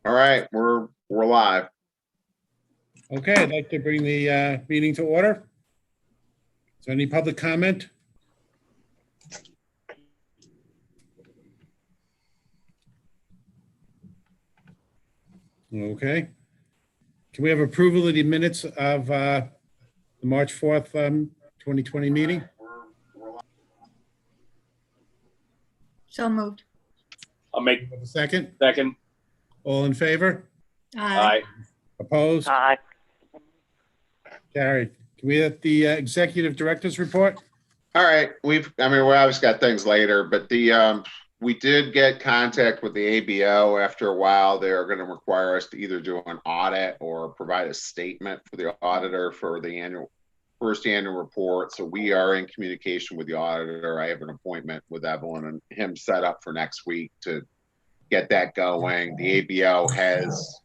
All right, we're live. Okay, I'd like to bring the meeting to order. Is there any public comment? Okay. Can we have approval of the minutes of the March 4th, 2020 meeting? So moved. I'll make Have a second? second. All in favor? Aye. Opposed? Aye. Carried. Can we have the executive director's report? All right, we obviously got things later, but we did get contact with the ABO. After a while, they are going to require us to either do an audit or provide a statement for the auditor for the first annual report. So we are in communication with the auditor. I have an appointment with Evelyn and him set up for next week to get that going. The ABO has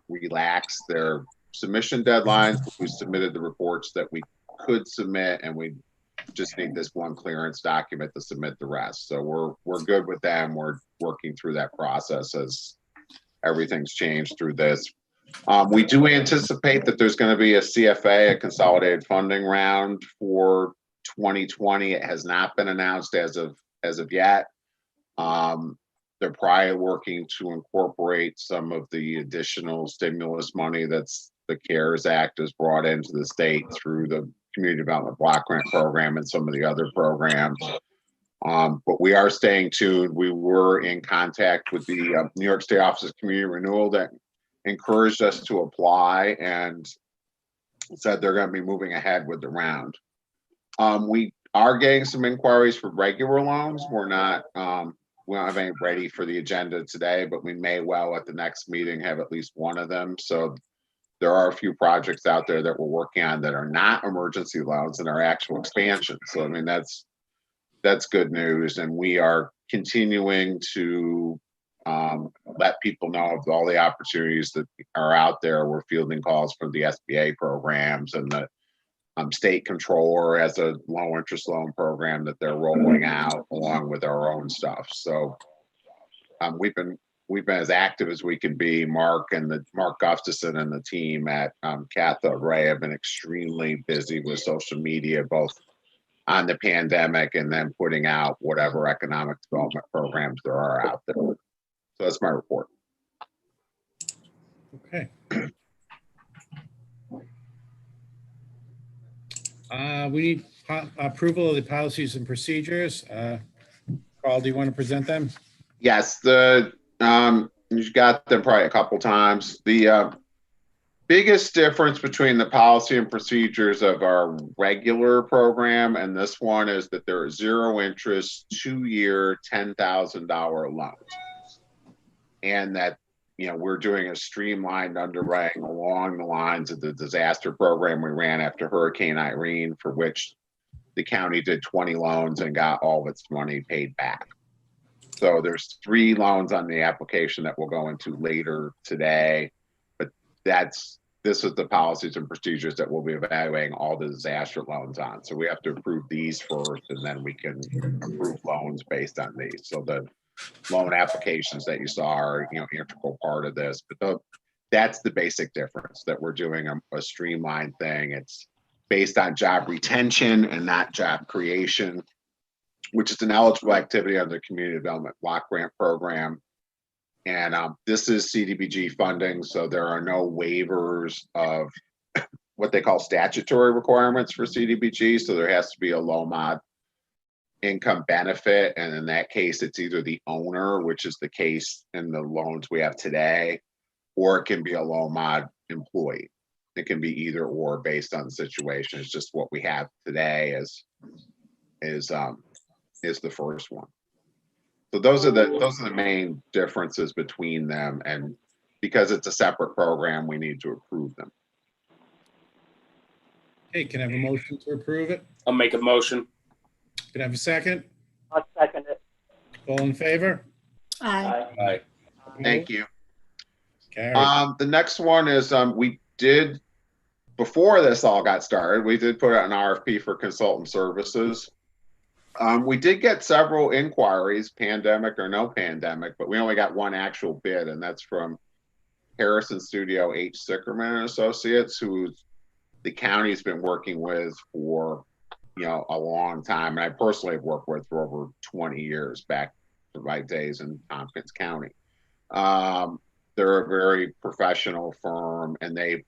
relaxed their submission deadlines. We submitted the reports that we could submit, and we just need this one clearance document to submit the rest. So we're good with them. We're working through that process as everything's changed through this. We do anticipate that there's going to be a CFA, a consolidated funding round for 2020. It has not been announced as of yet. They're probably working to incorporate some of the additional stimulus money that's the CARES Act has brought into the state through the Community Development Block Grant Program and some of the other programs. But we are staying tuned. We were in contact with the New York State Office of Community Renewal that encouraged us to apply and said they're going to be moving ahead with the round. We are getting some inquiries for regular loans. We don't have any ready for the agenda today, but we may well at the next meeting have at least one of them. So there are a few projects out there that we're working on that are not emergency loans and are actual expansions. So that's good news, and we are continuing to let people know of all the opportunities that are out there. We're fielding calls from the SBA programs, and the state controller has a low interest loan program that they're rolling out along with our own stuff. So we've been as active as we can be. Mark Gustafson and the team at Cathode Ray have been extremely busy with social media, both on the pandemic and then putting out whatever economic development programs there are out there. So that's my report. Okay. We need approval of the policies and procedures. Carl, do you want to present them? Yes, you've got them probably a couple times. The biggest difference between the policy and procedures of our regular program and this one is that there are 0 interest, 2-year, $10,000 loans, and that we're doing a streamlined underwriting along the lines of the disaster program we ran after Hurricane Irene, for which the county did 20 loans and got all of its money paid back. So there's 3 loans on the application that we'll go into later today, but this is the policies and procedures that we'll be evaluating all the disaster loans on. So we have to approve these first, and then we can approve loans based on these. So the loan applications that you saw are integral part of this, but that's the basic difference, that we're doing a streamlined thing. It's based on job retention and not job creation, which is an eligible activity under the Community Development Block Grant Program. And this is CDBG funding, so there are no waivers of what they call statutory requirements for CDBG. So there has to be a low mod income benefit, and in that case, it's either the owner, which is the case in the loans we have today, or it can be a low mod employee. It can be either or based on the situation. It's just what we have today is the first one. So those are the main differences between them, and because it's a separate program, we need to approve them. Hey, can I have a motion to approve it? I'll make a motion. Can I have a second? I'll second it. All in favor? Aye. Aye. Thank you. Carried. The next one is we did, before this all got started, we did put out an RFP for consultant services. We did get several inquiries, pandemic or no pandemic, but we only got one actual bid, and that's from Harrison Studio H. Sickerman and Associates, who the county's been working with for, a long time. And I personally have worked with for over 20 years back to my days in Tompkins County. They're a very professional firm, and they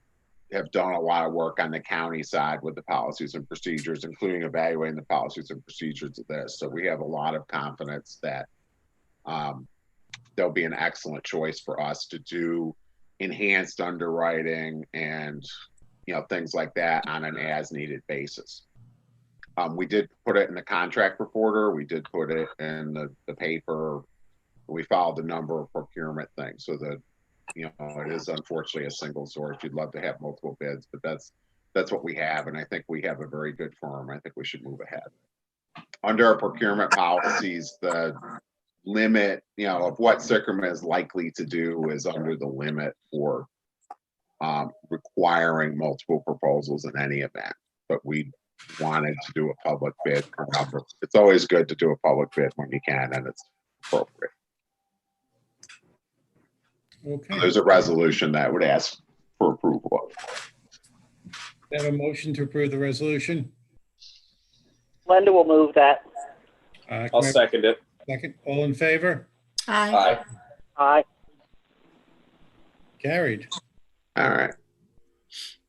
have done a lot of work on the county side with the policies and procedures, including evaluating the policies and procedures of this. So we have a lot of confidence that they'll be an excellent choice for us to do enhanced underwriting and things like that on an as needed basis. We did put it in the contract reporter. We did put it in the paper. We followed a number of procurement things so that it is unfortunately a single source. You'd love to have multiple bids, but that's what we have. And I think we have a very good firm. I think we should move ahead. Under our procurement policies, the limit, of what Sickerman is likely to do is under the limit for requiring multiple proposals in any event. But we wanted to do a public bid for numbers. It's always good to do a public bid when you can and it's appropriate. Okay. There's a resolution that would ask for approval of. We have a motion to approve the resolution. Linda will move that. Can I'll we have second it. a second? All in favor? Aye. Aye. Aye. Carried. All right.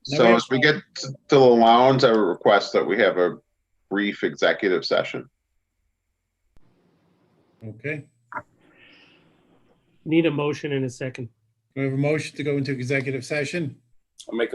Now So as we get to the loans, I would request that we have a brief executive session. Okay. Need a motion in a second. We have a motion to go into executive session. I'll make a